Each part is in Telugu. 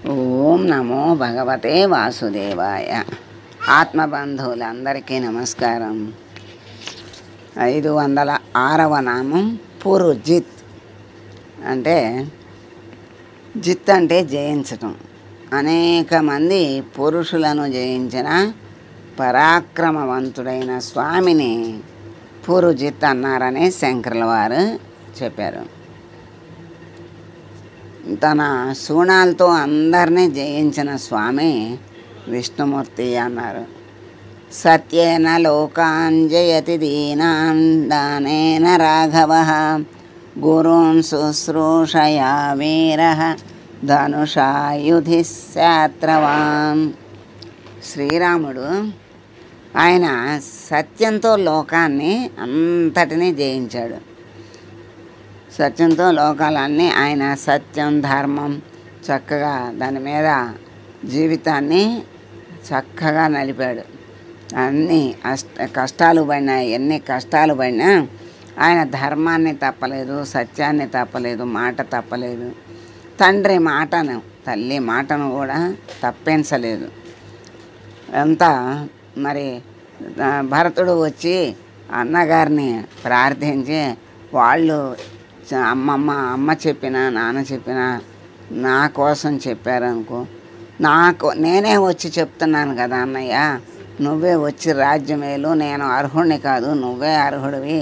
ఓం నమో భగవతే వాసుదేవాయ. ఆత్మబంధువులందరికీ నమస్కారం. 506వ నామం పురుజిత్. అంటే జిత్ అంటే జయించటం. అనేక మంది పురుషులను జయించిన పరాక్రమవంతుడైన స్వామిని పురుజిత్ అన్నారని శంకరుల వారు చెప్పారు. తన శూణాలతో అందరినీ జయించిన స్వామి విష్ణుమూర్తి అన్నారు. సత్యేన లోకాన్ జయతి దీనాన్ దానేన రాఘవ గురూన్ శుశ్రూషయా వీర ధనుషాయుధి శాత్రవాన్. శ్రీరాముడు ఆయన సత్యంతో లోకాన్ని అంతటినీ జయించాడు. సత్యంతో లోకాలన్నీ ఆయన సత్యం ధర్మం చక్కగా దాని మీద జీవితాన్ని చక్కగా నలిపాడు. అన్ని కష్టాలు పడినా ఎన్ని కష్టాలు పడినా ఆయన ధర్మాన్ని తప్పలేదు, సత్యాన్ని తప్పలేదు, మాట తప్పలేదు. తండ్రి మాటను తల్లి మాటను కూడా తప్పించలేదు. అంతా మరి భరతుడు వచ్చి అన్నగారిని ప్రార్థించి వాళ్ళు అమ్మ చెప్పినా నాన్న చెప్పినా నా కోసం చెప్పారనుకో, నేనే వచ్చి చెప్తున్నాను కదా అన్నయ్య, నువ్వే వచ్చి రాజ్యమేలు, నేను అర్హుడిని కాదు నువ్వే అర్హుడివి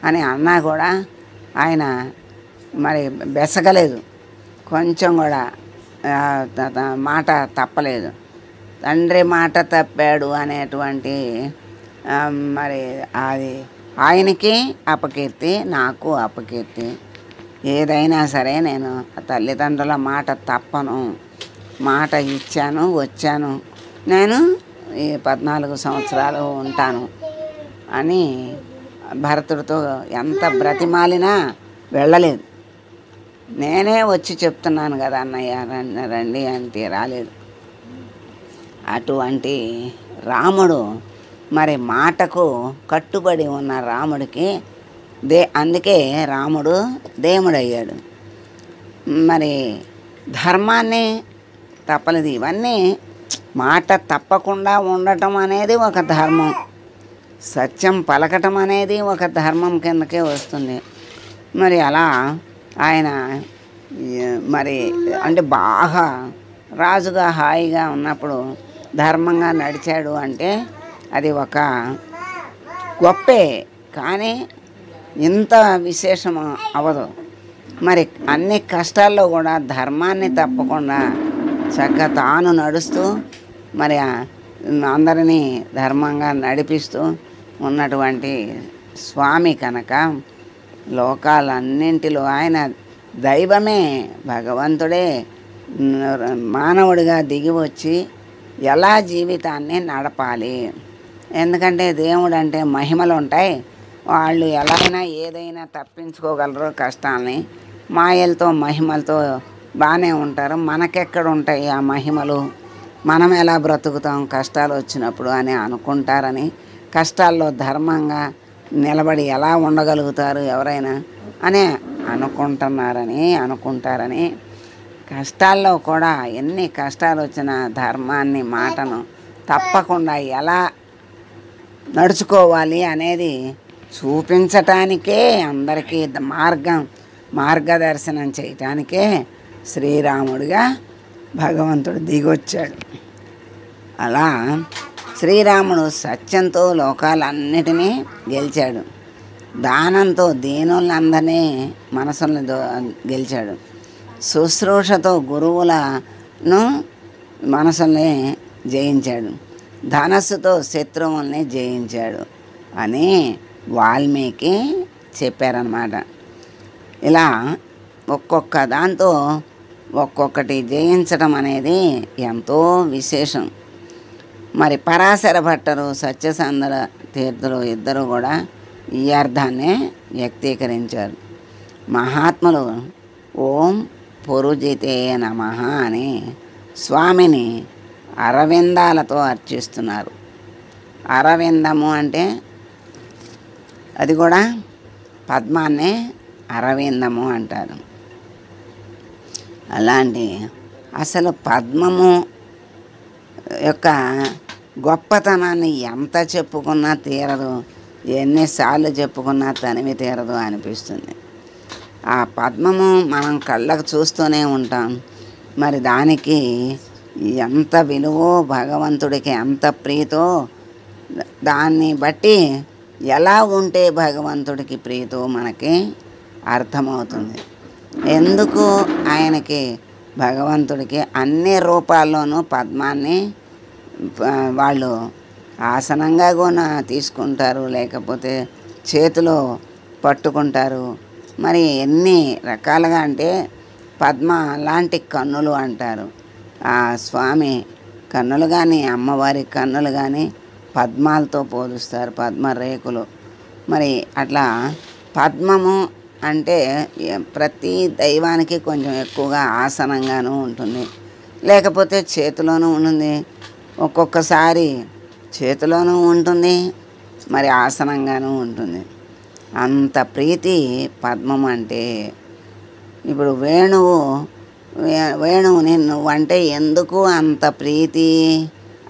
అని అన్నా కూడా ఆయన మరి బెసగలేదు, కొంచెం కూడా మాట తప్పలేదు. తండ్రి మాట తప్పాడు అనేటువంటి మరి అది ఆయనకి అపకీర్తి, నాకు అపకీర్తి. ఏదైనా సరే నేను తల్లిదండ్రుల మాట తప్పను, మాట ఇచ్చాను వచ్చాను, నేను ఈ 14 సంవత్సరాలు ఉంటాను అని భరతుడితో ఎంత బ్రతిమాలినా వెళ్ళలేదు. నేనే వచ్చి చెప్తున్నాను కదా అన్నయ్య రండి అంటే రాలేదు. అటువంటి రాముడు మరి మాటకు కట్టుబడి ఉన్న రాముడికి అందుకే రాముడు దేవుడయ్యాడు. మరి ధర్మాన్ని తప్పలేదు. ఇవన్నీ మాట తప్పకుండా ఉండటం అనేది ఒక ధర్మం, సత్యం పలకటం అనేది ఒక ధర్మం కిందకే వస్తుంది. మరి అలా ఆయన మరి అంటే బాగా రాజుగా హాయిగా ఉన్నప్పుడు ధర్మంగా నడిచాడు అంటే అది ఒక గొప్పే, కానీ ఇంత విశేషం అవ్వదు. మరి అన్ని కష్టాల్లో కూడా ధర్మాన్ని తప్పకుండా చక్కగా తాను నడుస్తూ మరి అందరినీ ధర్మంగా నడిపిస్తూ ఉన్నటువంటి స్వామి కనుక లోకాలన్నింటిలో ఆయన దైవమే, భగవంతుడే మానవుడిగా దిగి వచ్చి ఎలా జీవితాన్ని నడపాలి. ఎందుకంటే దేవుడు అంటే మహిమలు ఉంటాయి, వాళ్ళు ఎలాగైనా ఏదైనా తప్పించుకోగలరు కష్టాలని. మాయలతో మహిమలతో బాగానే ఉంటారు, మనకెక్కడ ఉంటాయి ఆ మహిమలు, మనం ఎలా బ్రతుకుతాం కష్టాలు వచ్చినప్పుడు అని అనుకుంటారని, కష్టాల్లో ధర్మంగా నిలబడి ఎలా ఉండగలుగుతారు ఎవరైనా అని అనుకుంటారని కష్టాల్లో కూడా ఎన్ని కష్టాలు వచ్చినా ధర్మాన్ని మాటను తప్పకుండా ఎలా నడుచుకోవాలి అనేది చూపించటానికే, అందరికీ మార్గదర్శనం చేయటానికే శ్రీరాముడిగా భగవంతుడు దిగొచ్చాడు. అలా శ్రీరాముడు సత్యంతో లోకాలన్నిటినీ గెలిచాడు, దానంతో దీనులందరినీ మనసులను గెలిచాడు, శుశ్రూషతో గురువులను మనసుల్ని జయించాడు, ధనస్సుతో శత్రువుల్ని జయించాడు అని వాల్మీకి చెప్పారన్నమాట. ఇలా ఒక్కొక్క దాంతో ఒక్కొక్కటి జయించడం అనేది ఎంతో విశేషం. మరి పరాశర భట్టరు సత్యసంధర తీర్థులు ఇద్దరు కూడా ఈ అర్థాన్ని వ్యక్తీకరించారు. మహాత్ములు ఓం పురుజితే నమః అని స్వామిని అరవిందాలతో అర్చిస్తున్నారు. అరవిందము అంటే అది కూడా పద్మాన్నే అరవిందము అంటారు. అలాంటి అసలు పద్మము యొక్క గొప్పతనాన్ని ఎంత చెప్పుకున్నా తీరదు, ఎన్నిసార్లు చెప్పుకున్నా తనివి తీరదు అనిపిస్తుంది. ఆ పద్మము మనం కళ్ళకు చూస్తూనే ఉంటాం. మరి దానికి ఎంత విలువో, భగవంతుడికి ఎంత ప్రీతో, దాన్ని బట్టి ఎలా ఉంటే భగవంతుడికి ప్రీతో మనకి అర్థమవుతుంది. ఎందుకు ఆయనకి భగవంతుడికి అన్ని రూపాల్లోనూ పద్మాన్ని వాళ్ళు ఆసనంగా కూడా తీసుకుంటారు, లేకపోతే చేతిలో పట్టుకుంటారు. మరి ఎన్ని రకాలుగా అంటే పద్మ లాంటి కన్నులు అంటారు. ఆ స్వామి కన్నులు కానీ, అమ్మవారి కన్నులు కానీ పద్మాలతో పోలుస్తారు, పద్మ రేకులు. మరి అట్లా పద్మము అంటే ప్రతి దైవానికి కొంచెం ఎక్కువగా ఆసనంగానూ ఉంటుంది, లేకపోతే చేతిలోనూ ఉంటుంది. ఒక్కొక్కసారి చేతిలోనూ ఉంటుంది, మరి ఆసనంగానూ ఉంటుంది. అంత ప్రీతి పద్మం అంటే. ఇప్పుడు వేణువుని నువ్వంటే ఎందుకు అంత ప్రీతి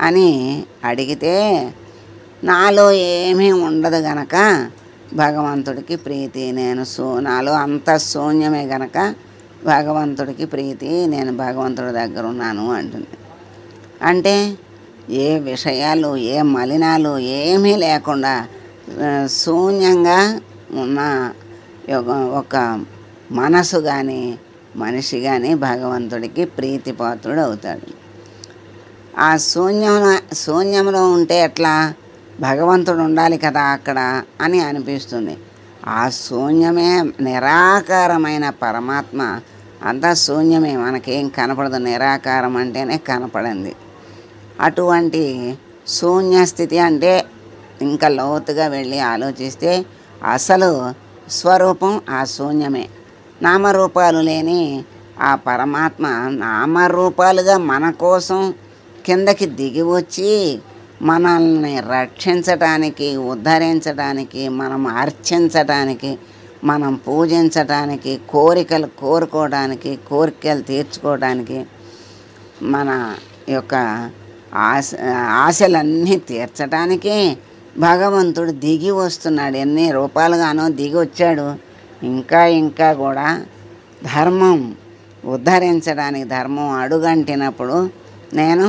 అని అడిగితే, నాలో ఏమీ ఉండదు గనక భగవంతుడికి ప్రీతి, నాలో అంత శూన్యమే గనక భగవంతుడికి ప్రీతి, నేను భగవంతుడి దగ్గర ఉన్నాను అంటుంది. అంటే ఏ విషయాలు, ఏ మలినాలు ఏమీ లేకుండా శూన్యంగా ఉన్న ఒక మనసు కానీ, మనిషి కానీ భగవంతుడికి ప్రీతిపాత్రుడు అవుతాడు. ఆ శూన్యంలో ఉంటే ఎట్లా, భగవంతుడు ఉండాలి కదా అక్కడ అని అనిపిస్తుంది. ఆ శూన్యమే నిరాకారమైన పరమాత్మ, అంతా శూన్యమే, మనకేం కనపడదు. నిరాకారం అంటేనే కనపడింది. అటువంటి శూన్యస్థితి అంటే ఇంకా లోతుగా వెళ్ళి ఆలోచిస్తే అసలు స్వరూపం ఆ శూన్యమే. నామరూపాలు లేని ఆ పరమాత్మ నామరూపాలుగా మన కోసం కిందకి దిగి వచ్చి మనల్ని రక్షించటానికి, ఉద్ధరించడానికి, మనం అర్చించటానికి, మనం పూజించటానికి, కోరికలు కోరుకోవడానికి, కోరికలు తీర్చుకోవడానికి, మన యొక్క ఆశలన్నీ తీర్చడానికి భగవంతుడు దిగి వస్తున్నాడు. ఎన్ని రూపాలుగానో దిగి వచ్చాడు. ఇంకా కూడా ధర్మం ఉద్ధరించడానికి, ధర్మం అడుగంటినప్పుడు నేను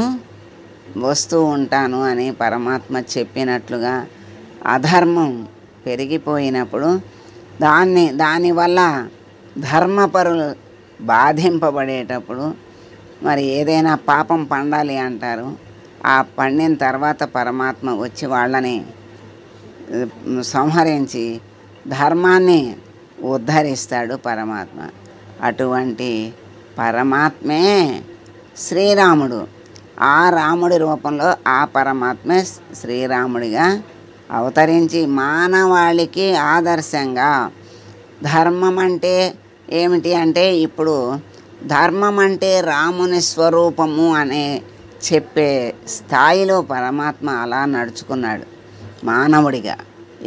వస్తూ ఉంటాను అని పరమాత్మ చెప్పినట్లుగా, అధర్మం పెరిగిపోయినప్పుడు దానివల్ల ధర్మపరులు బాధింపబడేటప్పుడు, మరి ఏదైనా పాపం పండాలి అంటారు. ఆ పండిన తర్వాత పరమాత్మ వచ్చి వాళ్ళని సంహరించి ధర్మాన్ని ఉద్ధరిస్తాడు పరమాత్మ. అటువంటి పరమాత్మే శ్రీరాముడు. ఆ రాముడి రూపంలో ఆ పరమాత్మే శ్రీరాముడిగా అవతరించి మానవాళికి ఆదర్శంగా, ధర్మం అంటే ఏమిటి అంటే, ఇప్పుడు ధర్మం అంటే రాముని స్వరూపము అనే చెప్పే స్థాయిలో పరమాత్మ అలా నడుచుకున్నాడు మానవుడిగా.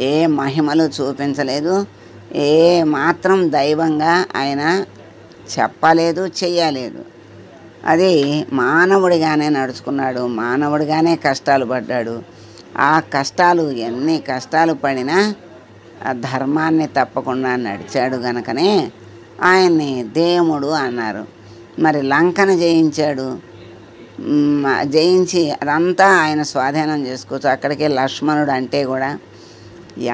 ఏ మహిమలు చూపించలేదు, ఏ మాత్రం దైవంగా ఆయన చెప్పలేదు, చెయ్యలేదు. అది మానవుడిగానే నడుచుకున్నాడు, మానవుడిగానే కష్టాలు పడ్డాడు. ఆ కష్టాలు, ఎన్ని కష్టాలు పడినా ఆ ధర్మాన్ని తప్పకుండా నడిచాడు గనుకనే ఆయన్ని దేవుడు అన్నారు. మరి లంకను జయించి అదంతా ఆయన స్వాధీనం చేసుకోవచ్చు. అక్కడికి లక్ష్మణుడు అంటే కూడా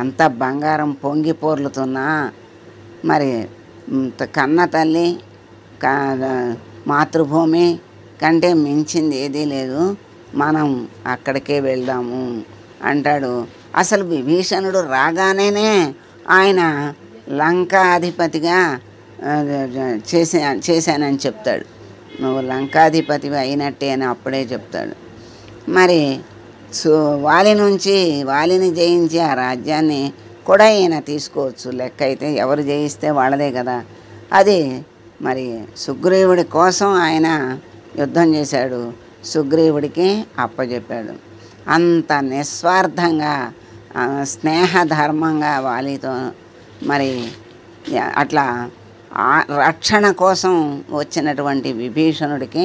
ఎంత బంగారం పొంగి పొర్లుతున్నా, మరి కన్న తల్లి మాతృభూమి కంటే మించింది ఏదీ లేదు, మనం అక్కడికే వెళ్దాము అంటాడు. అసలు విభీషణుడు రాగానే ఆయన లంకాధిపతిగా చేశానని చెప్తాడు. నువ్వు లంకాధిపతివి అయినట్టే అని అప్పుడే చెప్తాడు. మరి వాలిని జయించి ఆ రాజ్యాన్ని కూడా ఈయన తీసుకోవచ్చు. లెక్క అయితే ఎవరు జయిస్తే వాళ్ళదే కదా. అది మరి సుగ్రీవుడి కోసం ఆయన యుద్ధం చేశాడు, సుగ్రీవుడికి అప్పచెప్పాడు. అంత నిస్వార్థంగా, స్నేహధర్మంగా వాలితో మరి అట్లా ఆ రక్షణ కోసం వచ్చినటువంటి విభీషణుడికి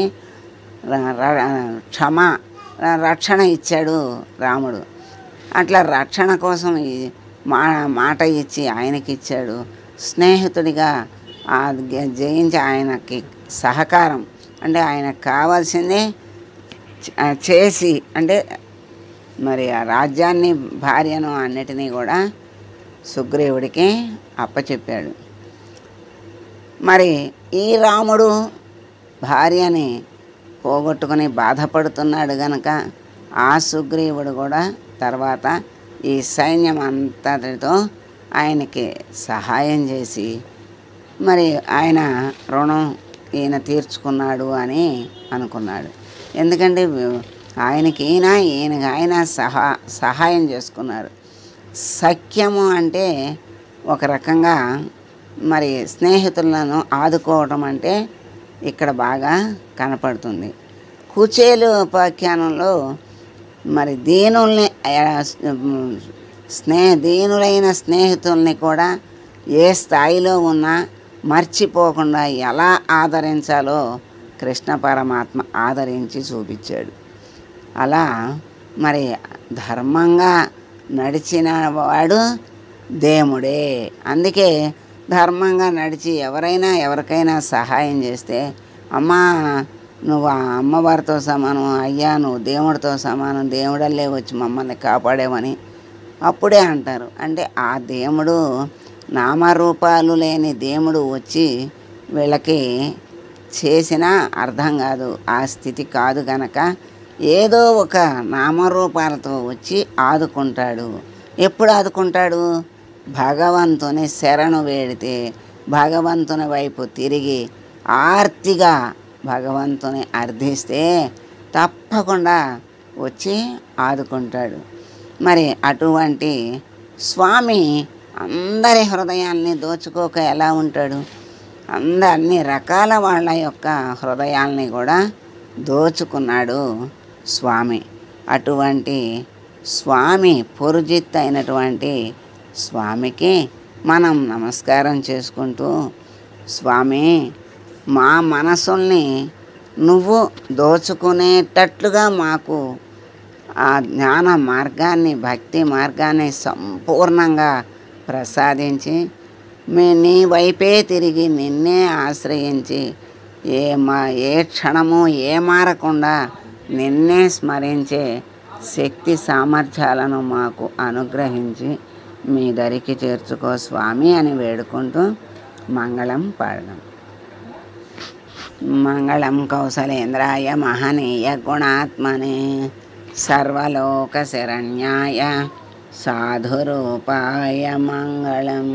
రక్షణ ఇచ్చాడు రాముడు. అట్లా రక్షణ కోసం మాట ఇచ్చి ఆయనకి ఇచ్చాడు. స్నేహితుడిగా జయించి ఆయనకి సహకారం అంటే ఆయనకు కావాల్సిందే చేసి అంటే మరి ఆ రాజ్యాన్ని భార్యను అన్నిటినీ కూడా సుగ్రీవుడికి అప్పచెప్పాడు. మరి ఈ రాముడు భార్యని పోగొట్టుకుని బాధపడుతున్నాడు గనక ఆ సుగ్రీవుడు కూడా తర్వాత ఈ సైన్యం అంతటితో ఆయనకి సహాయం చేసి మరి ఆయన రుణం ఈయన తీర్చుకున్నాడు అని అనుకున్నాడు. ఎందుకంటే ఆయనకి ఆయన సహాయం చేసుకున్నారు. సఖ్యము అంటే ఒక రకంగా మరి స్నేహితులను ఆదుకోవటం అంటే ఇక్కడ బాగా కనపడుతుంది. కుచేలు ఉపాఖ్యానంలో మరి దీనులైన స్నేహితుల్ని కూడా ఏ స్థాయిలో ఉన్నా మర్చిపోకుండా ఎలా ఆదరించాలో కృష్ణ పరమాత్మ ఆదరించి చూపించాడు. అలా మరి ధర్మంగా నడిచిన వాడు దేవుడే. అందుకే ధర్మంగా నడిచి ఎవరికైనా సహాయం చేస్తే అమ్మా నువ్వు ఆ అమ్మవారితో సమానం, అయ్యా నువ్వు దేవుడితో సమానం, దేవుడల్లే వచ్చి మమ్మల్ని కాపాడేవని అప్పుడే అంటారు. అంటే ఆ దేవుడు నామరూపాలు లేని దేవుడు వచ్చి వీళ్ళకి చేసిన అర్థం కాదు, ఆ స్థితి కాదు గనక ఏదో ఒక నామరూపాలతో వచ్చి ఆదుకుంటాడు. ఎప్పుడు ఆదుకుంటాడు? భగవంతుని శరణు వేడితే, భగవంతుని వైపు తిరిగి ఆర్తిగా భగవంతుని అర్థిస్తే తప్పకుండా వచ్చి ఆదుకుంటాడు. మరి అటువంటి స్వామి అందరి హృదయాల్ని దోచుకోక ఎలా ఉంటాడు? అన్ని రకాల వాళ్ళ యొక్క హృదయాల్ని కూడా దోచుకున్నాడు స్వామి. అటువంటి స్వామి పురుజిత్ అయినటువంటి స్వామికి మనం నమస్కారం చేసుకుంటూ, స్వామి మా మనసుల్ని నువ్వు దోచుకునేటట్లుగా మాకు ఆ జ్ఞాన మార్గాన్ని, భక్తి మార్గాన్ని సంపూర్ణంగా ప్రసాదించి నీ వైపే తిరిగి నిన్నే ఆశ్రయించి ఏ క్షణము మారకుండా నిన్నే స్మరించే శక్తి సామర్థ్యాలను మాకు అనుగ్రహించి మీ దరికి చేర్చుకో స్వామి అని వేడుకుంటూ మంగళం పాడదాం. మంగళం కౌసలేంద్రాయ మహనీయ గుణాత్మనే సర్వలోక శరణ్యాయ సాధురూపాయ మంగళం.